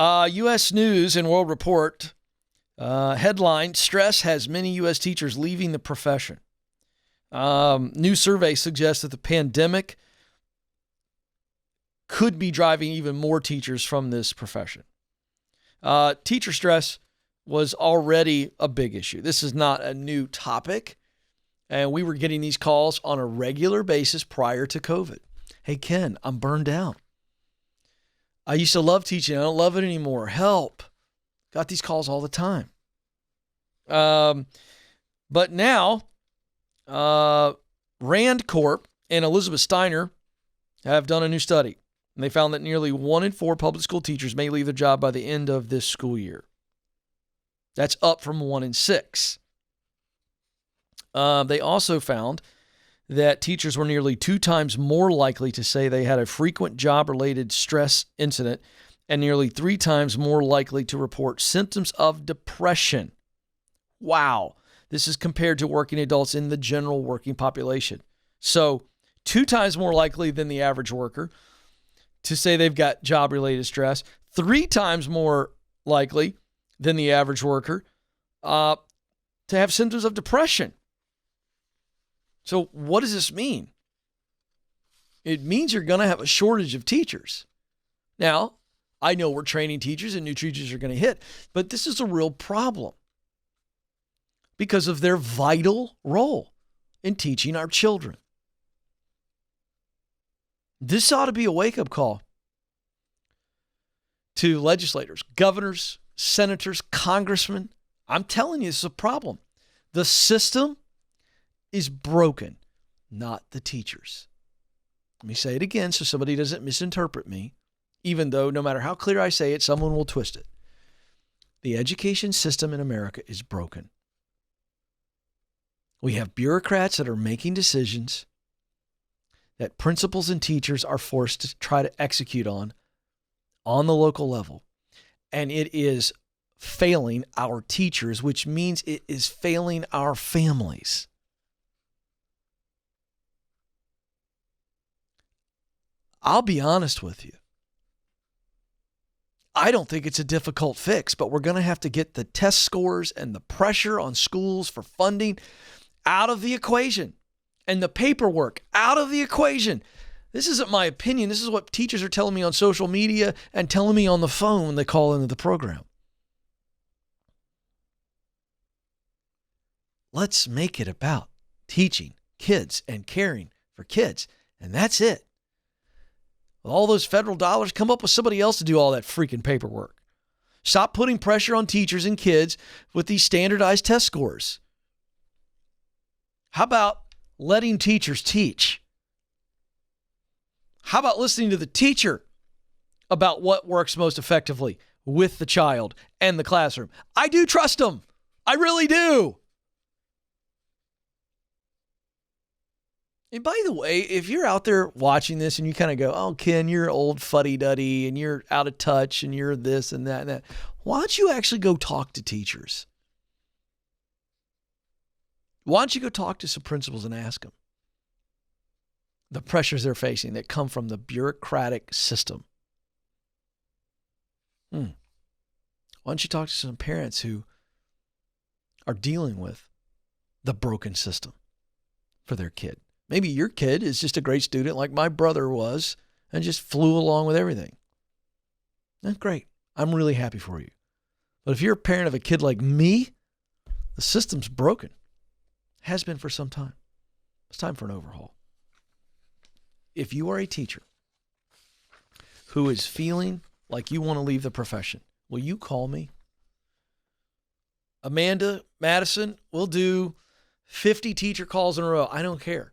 U.S. News and World Report headline, stress has many U.S. teachers leaving the profession. New survey suggests that the pandemic could be driving even more teachers from this profession. Teacher stress was already a big issue. This is not a new topic. And we were getting these calls on a regular basis prior to COVID. Hey, Ken, I'm burned out. I used to love teaching. I don't love it anymore. Help. Got these calls all the time. But now, Rand Corp and Elizabeth Steiner have done a new study. And they found that nearly 1 in 4 public school teachers may leave their job by the end of this school year. That's up from 1 in 6. They also found that teachers were nearly 2 times more likely to say they had a frequent job-related stress incident and nearly 3 times more likely to report symptoms of depression. Wow. This is compared to working adults in the general working population. So 2 times more likely than the average worker to say they've got job-related stress, 3 times more likely than the average worker to have symptoms of depression. So what does this mean? It means you're going to have a shortage of teachers. Now, I know we're training teachers and new teachers are going to hit, but this is a real problem because of their vital role in teaching our children. This ought to be a wake-up call to legislators, governors, senators, congressmen. I'm telling you, this is a problem. The system is broken, not the teachers. Let me say it again so somebody doesn't misinterpret me, even though no matter how clear I say it, someone will twist it. The education system in America is broken. We have bureaucrats that are making decisions that principals and teachers are forced to try to execute on the local level. And it is failing our teachers, which means it is failing our families. I'll be honest with you. I don't think it's a difficult fix, but we're going to have to get the test scores and the pressure on schools for funding out of the equation and the paperwork out of the equation. This isn't my opinion. This is what teachers are telling me on social media and telling me on the phone when they call into the program. Let's make it about teaching kids and caring for kids, and that's it. With all those federal dollars, come up with somebody else to do all that freaking paperwork. Stop putting pressure on teachers and kids with these standardized test scores. How about letting teachers teach? How about listening to the teacher about what works most effectively with the child and the classroom? I do trust them. I really do. And by the way, if you're out there watching this and you kind of go, oh, Ken, you're old fuddy-duddy and you're out of touch and you're this and that, why don't you actually go talk to teachers? Why don't you go talk to some principals and ask them the pressures they're facing that come from the bureaucratic system? Why don't you talk to some parents who are dealing with the broken system for their kid? Maybe your kid is just a great student like my brother was and just flew along with everything. That's great. I'm really happy for you. But if you're a parent of a kid like me, the system's broken. Has been for some time. It's time for an overhaul. If you are a teacher who is feeling like you want to leave the profession, will you call me? Amanda Madison will do 50 teacher calls in a row. I don't care.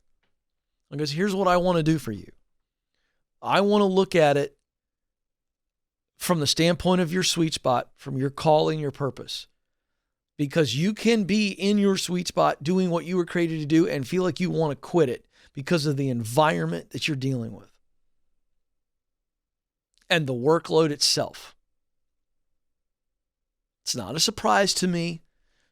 Because here's what I want to do for you. I want to look at it from the standpoint of your sweet spot, from your calling, your purpose. Because you can be in your sweet spot doing what you were created to do and feel like you want to quit it because of the environment that you're dealing with and the workload itself. It's not a surprise to me.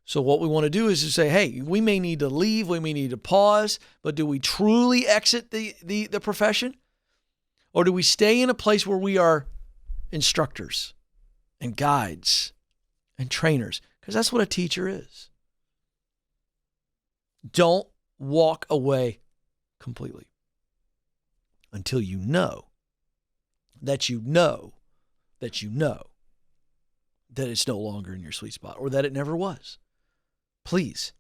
So what we want to do is to say, hey, we may need to leave, we may need to pause, but do we truly exit the profession? Or do we stay in a place where we are instructors, and guides and trainers, because that's what a teacher is. Don't walk away completely until you know that you know that you know that it's no longer in your sweet spot or that it never was. Please,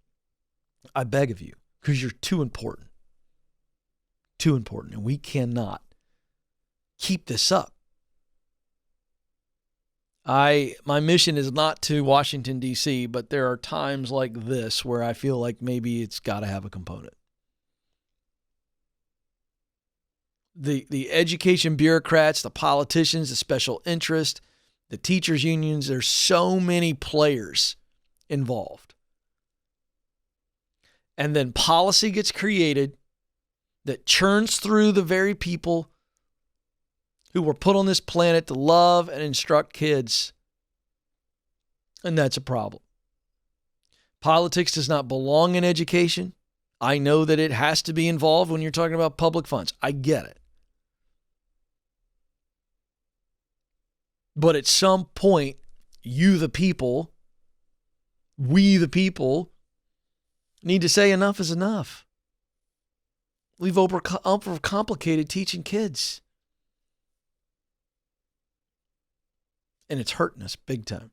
I beg of you, because you're too important. Too important. And we cannot keep this up. My mission is not to Washington, D.C., but there are times like this where I feel like maybe it's got to have a component. The education bureaucrats, the politicians, the special interest, the teachers' unions, there's so many players involved. And then policy gets created that churns through the very people who were put on this planet to love and instruct kids. And that's a problem. Politics does not belong in education. I know that it has to be involved when you're talking about public funds. I get it. But at some point, you, the people, we, the people, need to say enough is enough. We've overcomplicated teaching kids. And it's hurting us big time.